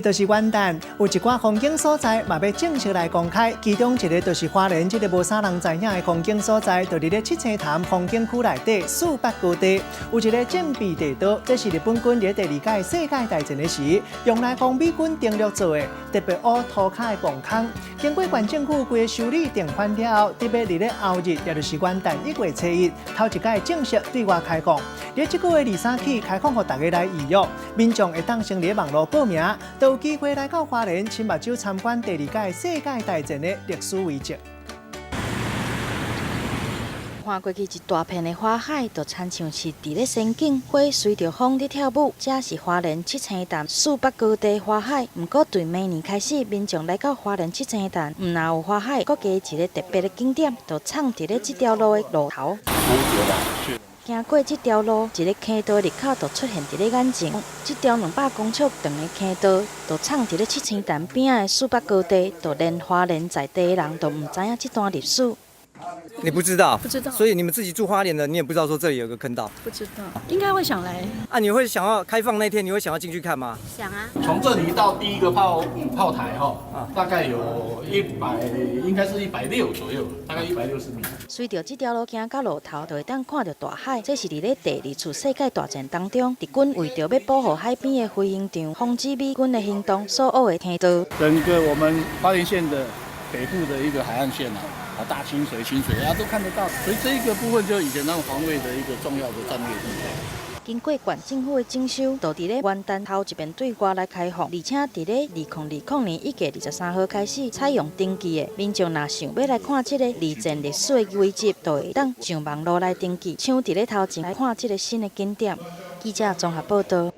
就是元旦，有一寡风景所在嘛要正式来公开。其中一个就是花莲这个无啥人知影的风景所在，就伫咧七星潭风景区内底四八高地，有一个战备地道，这是日本军伫第二届世界大战的时用来防美军登陆做的特别乌涂骹的磅空。经过县政府规个修理订款了后，特别伫咧后日，也就是元旦1月初1，头一届正式对外开放。伫这个月23起开放，予大家来预约，民众会当先伫网络报名。有机会来到花莲，亲目睭参观第二届世界大战的历史遗迹。看过去一大片的花海，就亲像是伫咧仙境，花随着风伫跳舞。这是花莲七星潭四北高地花海。不过，对明年开始，民众来到花莲七星潭，唔但有花海，搁加一个特别的景点，就藏伫咧这条路的路头。行过这条路，一个坑道入口就出现伫咧眼前。这条200公尺长的坑道，就藏伫咧七星潭边仔的四北高地，就连花莲在地的人都唔知影这段历史。你不知道？不知道。所以你们自己住花莲的，你也不知道说这里有个坑道。不知道，应该会想来。啊，你会想要开放那天，你会想要进去看吗？想啊。从这里到第一个炮台大概有应该是160左右，大概160米。随着这条路行到路头，就会当看到大海。这是伫咧第2次世界大战当中，敌军为着要保护海边的飞行场，防止美军的行动所挖的坑道。整个我们花莲县的北部的一个海岸线大清水、清水都看得到，所以这一个部分就以前那种防卫的一个重要的战略地带。经过县政府的整修，就伫咧元旦头一遍对外来开放，而且伫咧2020年1月23号开始采用登记的。民众若想要来看这个二战历史的遗迹，就会当上网络来登记，像伫咧头前来看这个新的景点。记者综合报道。